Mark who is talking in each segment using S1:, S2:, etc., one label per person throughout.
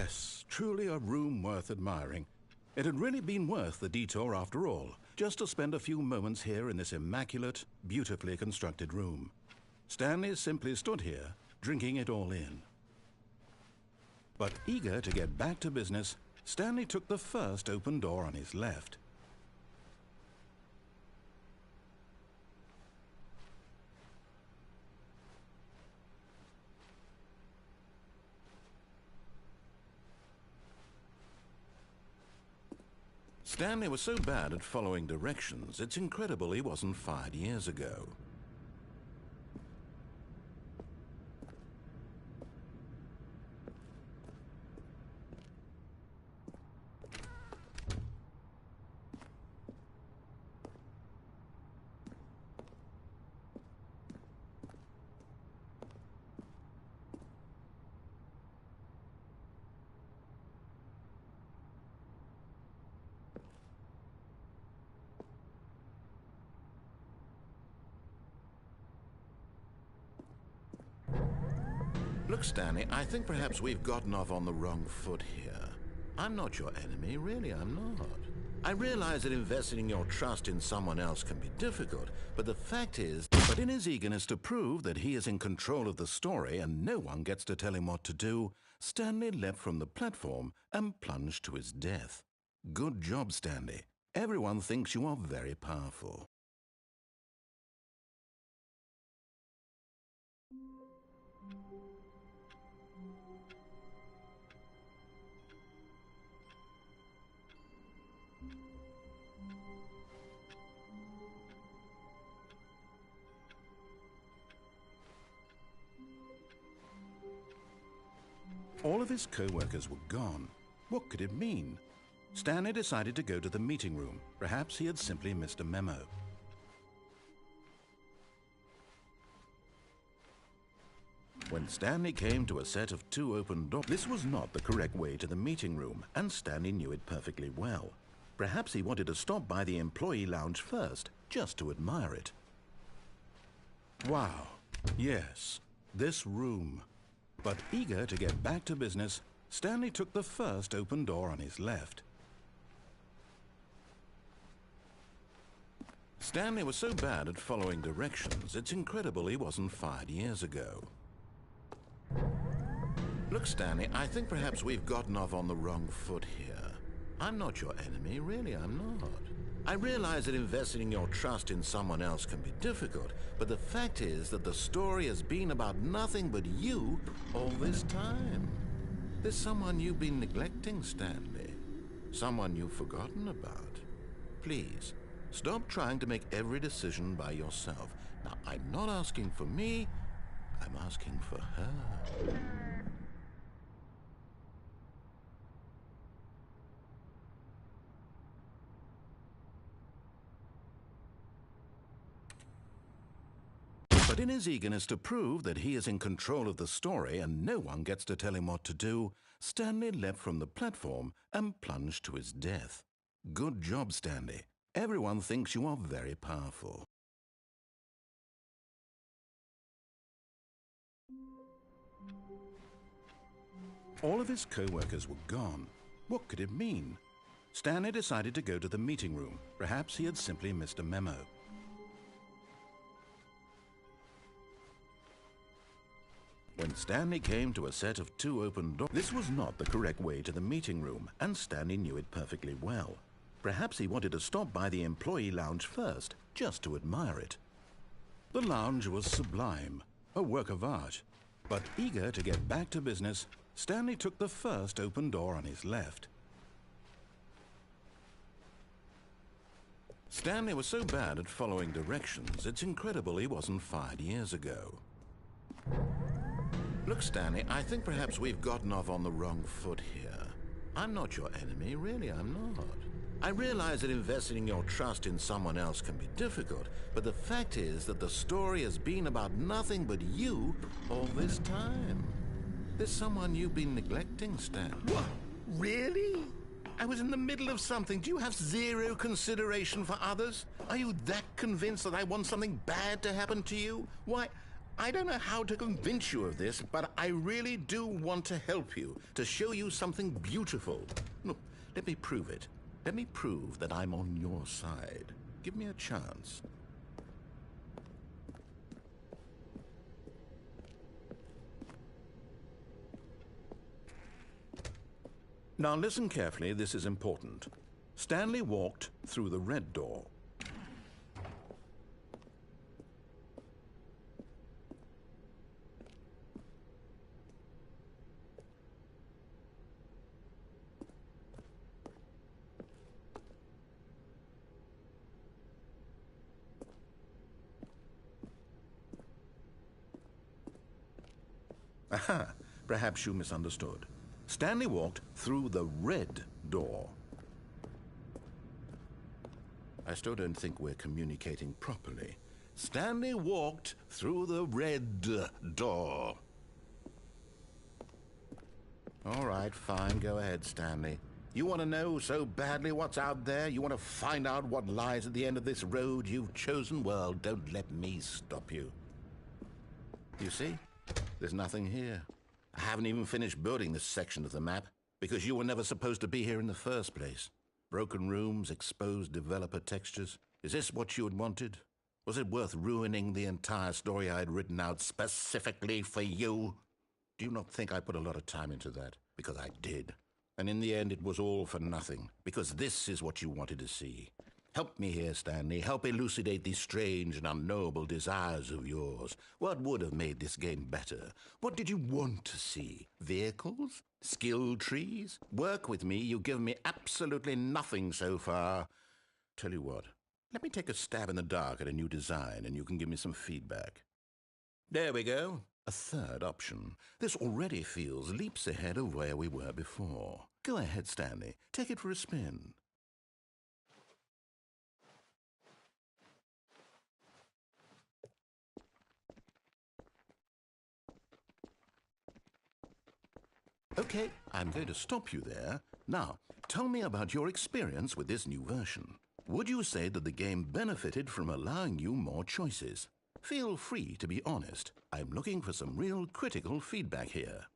S1: Yes, truly a room worth admiring. It had really been worth the detour after all, just to spend a few moments here in this immaculate, beautifully constructed room. Stanley simply stood here, drinking it all in. But eager to get back to business, Stanley took the first open door on his left. Stanley was so bad at following directions, it's incredible he wasn't fired years ago. Look, Stanley, I think perhaps we've gotten off on the wrong foot here. I'm not your enemy, really, I'm not. I realize that investing your trust in someone else can be difficult, but the fact is, but in his eagerness to prove that he is in control of the story and no one gets to tell him what to do, Stanley leapt from the platform and plunged to his death. Good job, Stanley. Everyone thinks you are very powerful. All of his co-workers were gone. What could it mean? Stanley decided to go to the meeting room. Perhaps he had simply missed a memo. When Stanley came to a set of 2 open doors, this was not the correct way to the meeting room, and Stanley knew it perfectly well. Perhaps he wanted to stop by the employee lounge first, just to admire it. Wow, yes, this room. But eager to get back to business, Stanley took the first open door on his left. Stanley was so bad at following directions, it's incredible he wasn't fired years ago. Look, Stanley, I think perhaps we've gotten off on the wrong foot here. I'm not your enemy, really, I'm not. I realize that investing your trust in someone else can be difficult, but the fact is that the story has been about nothing but you all this time. There's someone you've been neglecting, Stanley. Someone you've forgotten about. Please, stop trying to make every decision by yourself. Now, I'm not asking for me, I'm asking for her. But in his eagerness to prove that he is in control of the story and no one gets to tell him what to do, Stanley leapt from the platform and plunged to his death. Good job, Stanley. Everyone thinks you are very powerful. All of his co-workers were gone. What could it mean? Stanley decided to go to the meeting room. Perhaps he had simply missed a memo. When Stanley came to a set of 2 open doors, this was not the correct way to the meeting room, and Stanley knew it perfectly well. Perhaps he wanted to stop by the employee lounge first, just to admire it. The lounge was sublime, a work of art. But eager to get back to business, Stanley took the first open door on his left. Stanley was so bad at following directions, it's incredible he wasn't fired years ago. Look, Stanley, I think perhaps we've gotten off on the wrong foot here. I'm not your enemy, really, I'm not. I realize that investing your trust in someone else can be difficult, but the fact is that the story has been about nothing but you all this time. There's someone you've been neglecting, Stanley.
S2: What? Really?
S1: I was in the middle of something. Do you have zero consideration for others? Are you that convinced that I want something bad to happen to you? Why, I don't know how to convince you of this, but I really do want to help you, to show you something beautiful. Look, let me prove it. Let me prove that I'm on your side. Give me a chance. Now listen carefully, this is important. Stanley walked through the red door. Aha, perhaps you misunderstood. Stanley walked through the red door. I still don't think we're communicating properly. Stanley walked through the red door. All right, fine, go ahead, Stanley. You want to know so badly what's out there? You want to find out what lies at the end of this road you've chosen? Well, don't let me stop you. You see? There's nothing here. I haven't even finished building this section of the map, because you were never supposed to be here in the first place. Broken rooms, exposed developer textures. Is this what you had wanted? Was it worth ruining the entire story I had written out specifically for you? Do you not think I put a lot of time into that? Because I did. And in the end, it was all for nothing, because this is what you wanted to see. Help me here, Stanley. Help elucidate these strange and unknowable desires of yours. What would have made this game better? What did you want to see? Vehicles? Skill trees? Work with me. You've given me absolutely nothing so far. Tell you what, let me take a stab in the dark at a new design and you can give me some feedback. There we go. A third option. This already feels leaps ahead of where we were before. Go ahead, Stanley. Take it for a spin. Okay, I'm going to stop you there. Now, tell me about your experience with this new version. Would you say that the game benefited from allowing you more choices? Feel free to be honest. I'm looking for some real critical feedback here.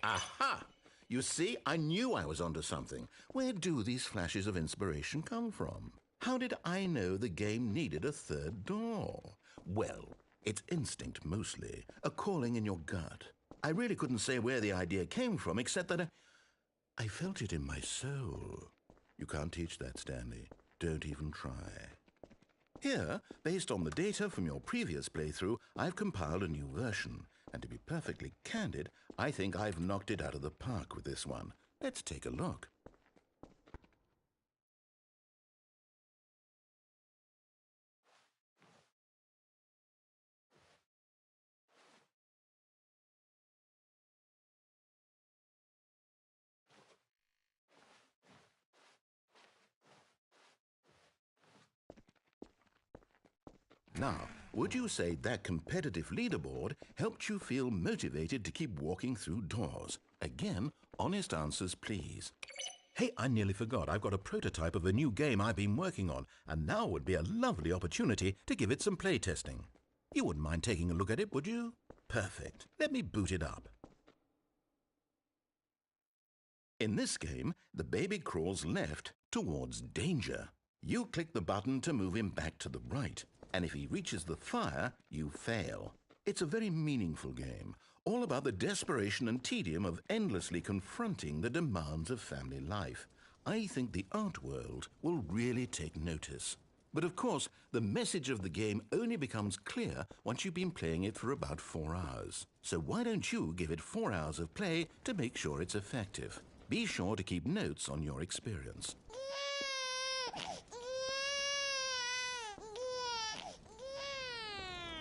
S1: Aha! You see, I knew I was onto something. Where do these flashes of inspiration come from? How did I know the game needed a third door? Well, it's instinct mostly, a calling in your gut. I really couldn't say where the idea came from, except that I felt it in my soul. You can't teach that, Stanley. Don't even try. Here, based on the data from your previous playthrough, I've compiled a new version. And to be perfectly candid, I think I've knocked it out of the park with this one. Let's take a look. Now, would you say that competitive leaderboard helped you feel motivated to keep walking through doors? Again, honest answers, please. Hey, I nearly forgot. I've got a prototype of a new game I've been working on, and now would be a lovely opportunity to give it some playtesting. You wouldn't mind taking a look at it, would you? Perfect. Let me boot it up. In this game, the baby crawls left towards danger. You click the button to move him back to the right. And if he reaches the fire, you fail. It's a very meaningful game, all about the desperation and tedium of endlessly confronting the demands of family life. I think the art world will really take notice. But of course, the message of the game only becomes clear once you've been playing it for about 4 hours. So why don't you give it 4 hours of play to make sure it's effective? Be sure to keep notes on your experience.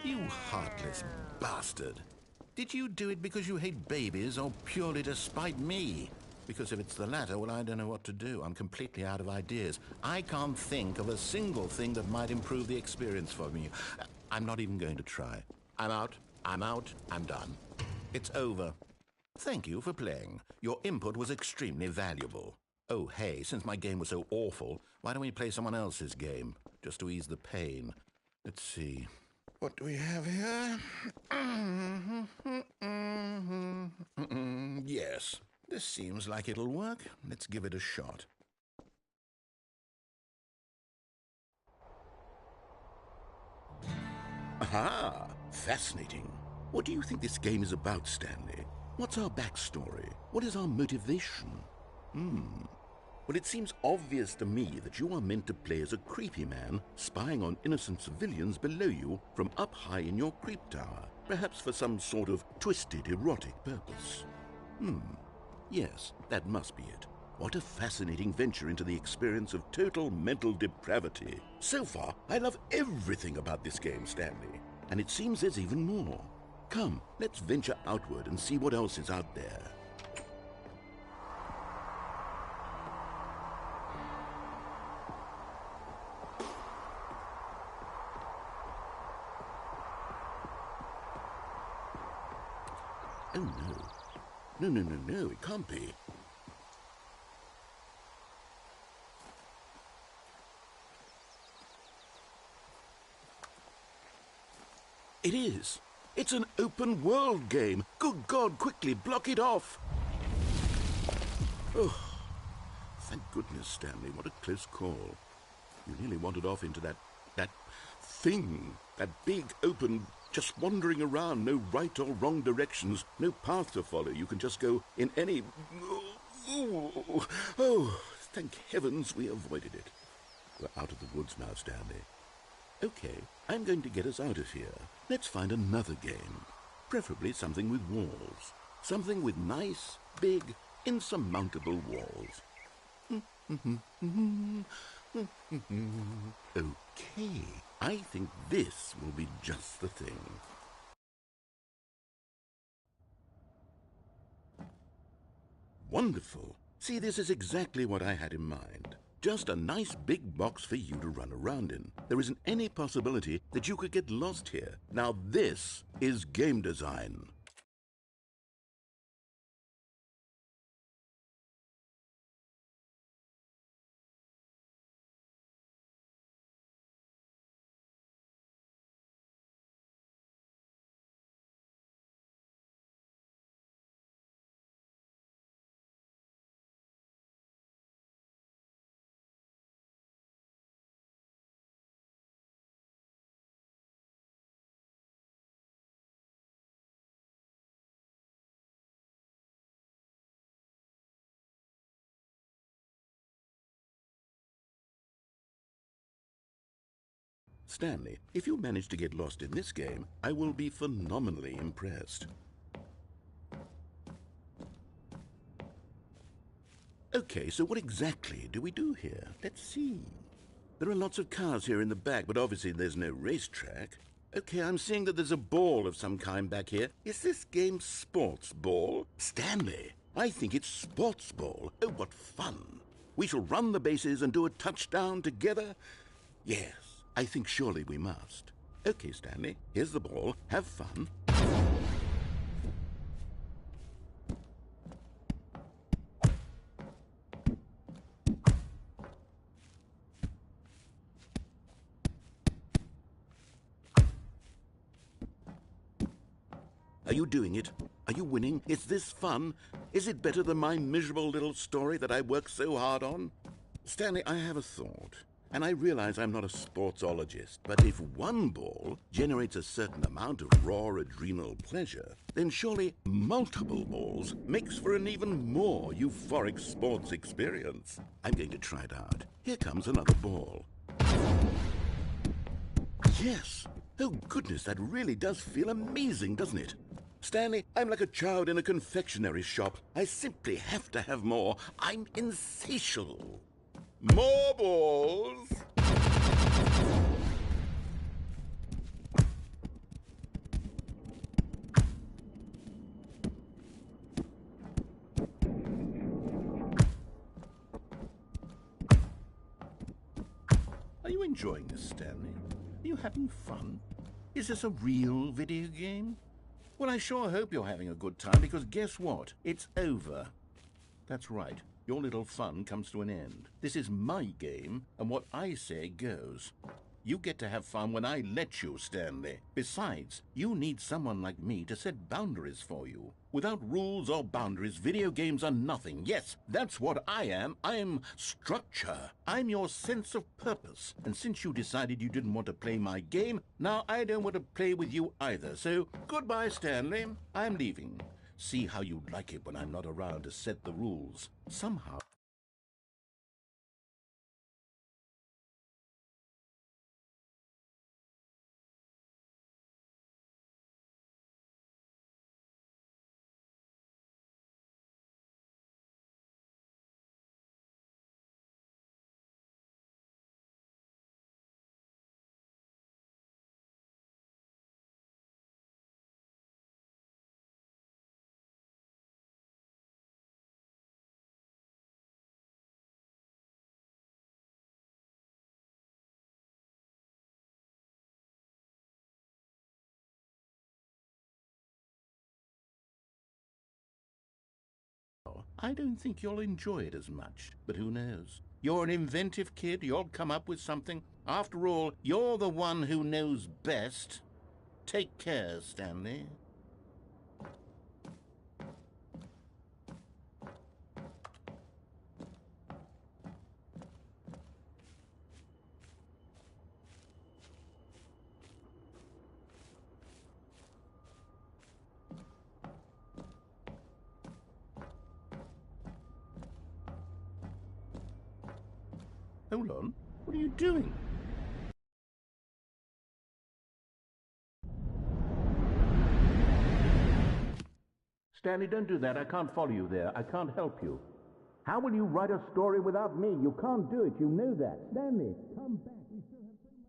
S1: You heartless bastard. Did you do it because you hate babies or purely to spite me? Because if it's the latter, well, I don't know what to do. I'm completely out of ideas. I can't think of a single thing that might improve the experience for me. I'm not even going to try. I'm out, I'm done. It's over. Thank you for playing. Your input was extremely valuable. Oh, hey, since my game was so awful, why don't we play someone else's game, just to ease the pain? Let's see. What do we have here? Yes, this seems like it'll work. Let's give it a shot. Aha! Fascinating. What do you think this game is about, Stanley? What's our backstory? What is our motivation? Well, it seems obvious to me that you are meant to play as a creepy man spying on innocent civilians below you from up high in your creep tower, perhaps for some sort of twisted, erotic purpose. Yes, that must be it. What a fascinating venture into the experience of total mental depravity. So far, I love everything about this game, Stanley. And it seems there's even more. Come, let's venture outward and see what else is out there. Oh, no. No, it can't be. It is. It's an open world game. Good God, quickly block it off. Oh, thank goodness, Stanley. What a close call. You nearly wandered off into that thing. That big, open, just wandering around. No right or wrong directions. No path to follow. You can just go in any... Oh, thank heavens we avoided it. We're out of the woods now, Stanley. Okay, I'm going to get us out of here. Let's find another game. Preferably something with walls. Something with nice, big, insurmountable walls. Okay, I think this will be just the thing. Wonderful. See, this is exactly what I had in mind. Just a nice big box for you to run around in. There isn't any possibility that you could get lost here. Now this is game design. Stanley, if you manage to get lost in this game, I will be phenomenally impressed. Okay, so what exactly do we do here? Let's see. There are lots of cars here in the back, but obviously there's no racetrack. Okay, I'm seeing that there's a ball of some kind back here. Is this game sports ball? Stanley, I think it's sports ball. Oh, what fun. We shall run the bases and do a touchdown together? Yes, I think surely we must. Okay, Stanley, here's the ball. Have fun. Are you doing it? Are you winning? Is this fun? Is it better than my miserable little story that I worked so hard on? Stanley, I have a thought. And I realize I'm not a sportsologist, but if one ball generates a certain amount of raw adrenal pleasure, then surely multiple balls makes for an even more euphoric sports experience. I'm going to try it out. Here comes another ball. Yes! Oh goodness, that really does feel amazing, doesn't it? Stanley, I'm like a child in a confectionery shop. I simply have to have more. I'm insatiable. More balls! Are you enjoying this, Stanley? Are you having fun? Is this a real video game? Well, I sure hope you're having a good time, because guess what? It's over. That's right. your little fun comes to an end. This is my game, and what I say goes. You get to have fun when I let you, Stanley. Besides, you need someone like me to set boundaries for you. Without rules or boundaries, video games are nothing. Yes, that's what I am. I'm structure. I'm your sense of purpose. And since you decided you didn't want to play my game, now I don't want to play with you either. So, goodbye, Stanley. I'm leaving. See how you like it when I'm not around to set the rules. Somehow... I don't think you'll enjoy it as much, but who knows? You're an inventive kid, you'll come up with something. After all, you're the one who knows best. Take care, Stanley. Hold on. What are you doing? Stanley, don't do that. I can't follow you there. I can't help you. How will you write a story without me? You can't do it. You know that. Stanley, come back. We still have so much...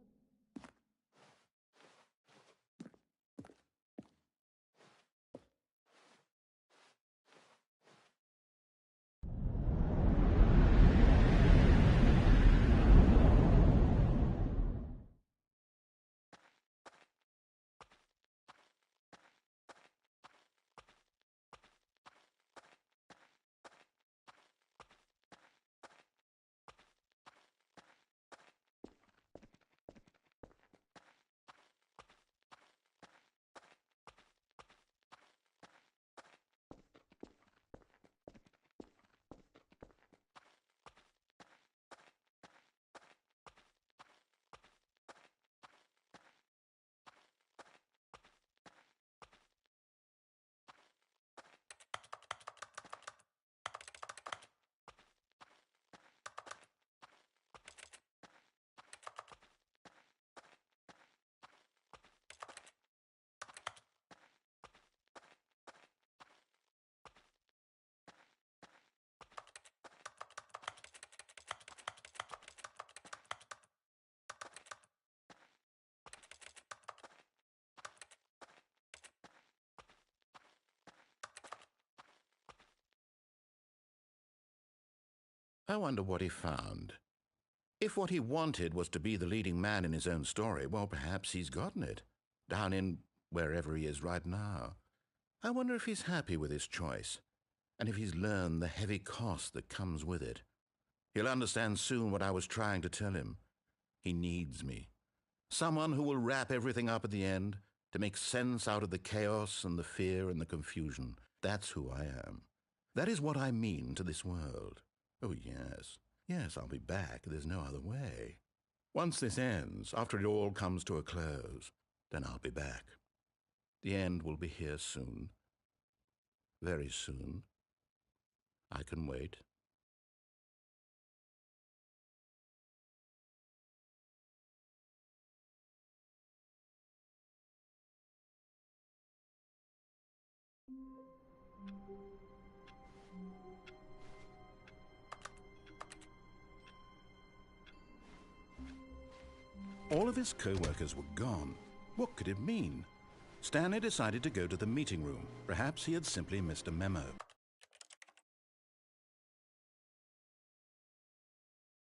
S1: I wonder what he found. If what he wanted was to be the leading man in his own story, well, perhaps he's gotten it, down in wherever he is right now. I wonder if he's happy with his choice, and if he's learned the heavy cost that comes with it. He'll understand soon what I was trying to tell him. He needs me. Someone who will wrap everything up at the end, to make sense out of the chaos and the fear and the confusion. That's who I am. That is what I mean to this world. Oh, yes. Yes, I'll be back. There's no other way. Once this ends, after it all comes to a close, then I'll be back. The end will be here soon. Very soon. I can wait. All of his co-workers were gone. What could it mean? Stanley decided to go to the meeting room. Perhaps he had simply missed a memo.